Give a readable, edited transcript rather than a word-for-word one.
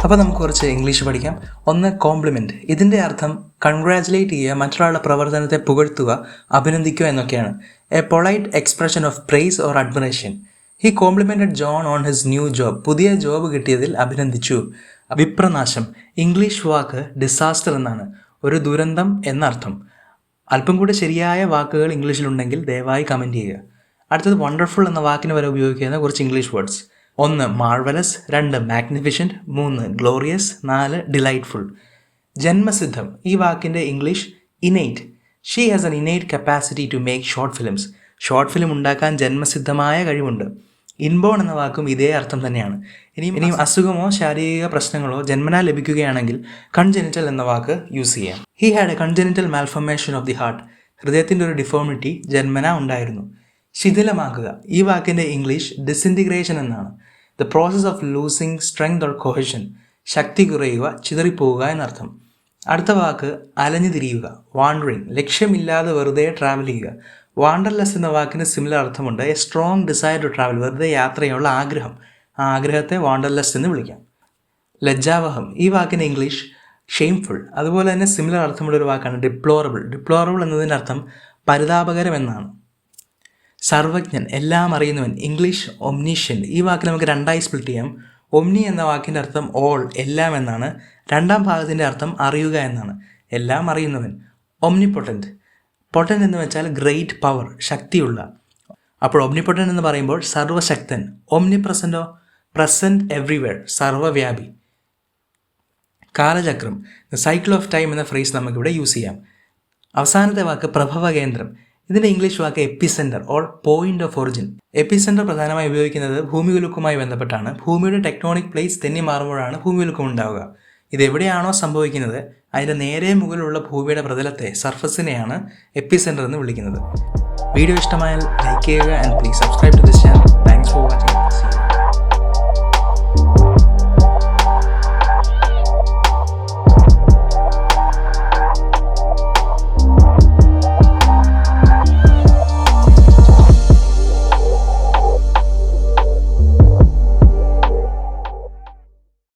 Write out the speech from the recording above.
അപ്പോൾ നമുക്ക് കുറച്ച് ഇംഗ്ലീഷ് പഠിക്കാം. ഒന്ന്, കോംപ്ലിമെൻറ്റ്. ഇതിൻ്റെ അർത്ഥം കൺഗ്രാജുലേറ്റ് ചെയ്യുക, മറ്റൊരാളുടെ പ്രവർത്തനത്തെ പുകഴ്ത്തുക, അഭിനന്ദിക്കുക എന്നൊക്കെയാണ്. A polite expression of praise or admiration. He complimented John on his new job. പുതിയ ജോബ് കിട്ടിയതിൽ അഭിനന്ദിച്ചു. വിപ്രനാശം. ഇംഗ്ലീഷ് വാക്ക് ഡിസാസ്റ്റർ എന്നാണ്. ഒരു ദുരന്തം എന്നർത്ഥം. അല്പം കൂടി ശരിയായ വാക്കുകൾ ഇംഗ്ലീഷിലുണ്ടെങ്കിൽ ദയവായി കമൻറ്റ് ചെയ്യുക. അടുത്തത് വണ്ടർഫുൾ എന്ന വാക്കിന് വരെ ഉപയോഗിക്കുന്ന കുറച്ച് English words. 1, marvellous. 2, magnificent. 3, glorious. 4, delightful. ജന്മസിദ്ധം. ഈ വാക്കിൻ്റെ English innate. She has an innate capacity to make short films. Short film ഉണ്ടാക്കാൻ ജന്മസിദ്ധമായ കഴിവുണ്ട്. ഇൻബോൺ എന്ന വാക്കും ഇതേ അർത്ഥം തന്നെയാണ്. ഇനിയും അസുഖമോ ശാരീരിക പ്രശ്നങ്ങളോ ജന്മനാൽ ലഭിക്കുകയാണെങ്കിൽ കൺജെനിറ്റൽ എന്ന വാക്ക് യൂസ് ചെയ്യാം. He had a congenital malformation of the heart. ഹൃദയത്തിൻ്റെ ഒരു ഡിഫോമിറ്റി ജന്മന ഉണ്ടായിരുന്നു. ശിഥിലമാക്കുക. ഈ വാക്കിൻ്റെ ഇംഗ്ലീഷ് ഡിസിൻറ്റിഗ്രേഷൻ എന്നാണ്. The process of losing strength or cohesion. ശക്തി കുറയുക, ചിതറിപ്പോവുക എന്നർത്ഥം. അടുത്ത വാക്ക് അലഞ്ഞു തിരിയുക. വാണ്ടറിങ്. ലക്ഷ്യമില്ലാതെ വെറുതെ ട്രാവൽ ചെയ്യുക. വാണ്ടർലസ്റ്റ് എന്ന വാക്കിന് സിമിലർ അർത്ഥമുണ്ട്. A strong desire to travel. വെറുതെ യാത്ര ചെയ്യാനുള്ള ആഗ്രഹം. ആ ആഗ്രഹത്തെ വാണ്ടർലസ്റ്റ് എന്ന് വിളിക്കാം. ലജ്ജാവഹം. ഈ വാക്കിന് ഇംഗ്ലീഷ് ഷെയിംഫുൾ. അതുപോലെ തന്നെ സിമിലർ അർത്ഥമുള്ള ഒരു വാക്കാണ് ഡിപ്ലോറബിൾ. ഡിപ്ലോറബിൾ എന്നതിൻ്റെ അർത്ഥം പരിതാപകരം എന്നാണ്. സർവജ്ഞൻ, എല്ലാം അറിയുന്നവൻ. ഇംഗ്ലീഷ് ഒംനീഷ്യൻ്റ്. ഈ വാക്കിന് നമുക്ക് രണ്ടായി സ്പ്ലിറ്റ് ചെയ്യാം. ഒംനി എന്ന വാക്കിൻ്റെ അർത്ഥം ഓൾ, എല്ലാം എന്നാണ്. രണ്ടാം ഭാഗത്തിൻ്റെ അർത്ഥം അറിയുക എന്നാണ്. എല്ലാം അറിയുന്നവൻ. ഒംനിപൊട്ടൻറ്റ്. പൊട്ടൻ എന്ന് വെച്ചാൽ ഗ്രേറ്റ് പവർ, ശക്തിയുള്ള. അപ്പോൾ ഒംനിപൊട്ടൻ എന്ന് പറയുമ്പോൾ സർവശക്തൻ. ഒംനിപ്രസൻറ്റോ? പ്രസൻറ്റ് എവ്രിവെയർ, സർവ്വവ്യാപി. കാലചക്രം. ദ സൈക്കിൾ ഓഫ് ടൈം എന്ന ഫ്രേസ് നമുക്കിവിടെ യൂസ് ചെയ്യാം. അവസാനത്തെ വാക്ക് പ്രഭവകേന്ദ്രം. ഇതിൻ്റെ ഇംഗ്ലീഷ് വാക്ക് epicentre or point of origin. Epicentre പ്രധാനമായി ഉപയോഗിക്കുന്നത് ഭൂമികുലുക്കവുമായി ബന്ധപ്പെട്ടാണ്. ഭൂമിയുടെ ടെക്ടോണിക് പ്ലേറ്റ്സ് തെന്നി മാറുമ്പോഴാണ് ഭൂമികുലുക്കം ഉണ്ടാവുക. ഇതെവിടെയാണോ സംഭവിക്കുന്നത് അതിൻ്റെ നേരെ മുകളിലുള്ള ഭൂമിയുടെ പ്രതലത്തെ, സർഫസിനെയാണ് എപ്പിസെൻറ്റർ എന്ന് വിളിക്കുന്നത്. വീഡിയോ ഇഷ്ടമായാൽ ലൈക്ക് ചെയ്യുക and please subscribe to this channel. Thanks for watching.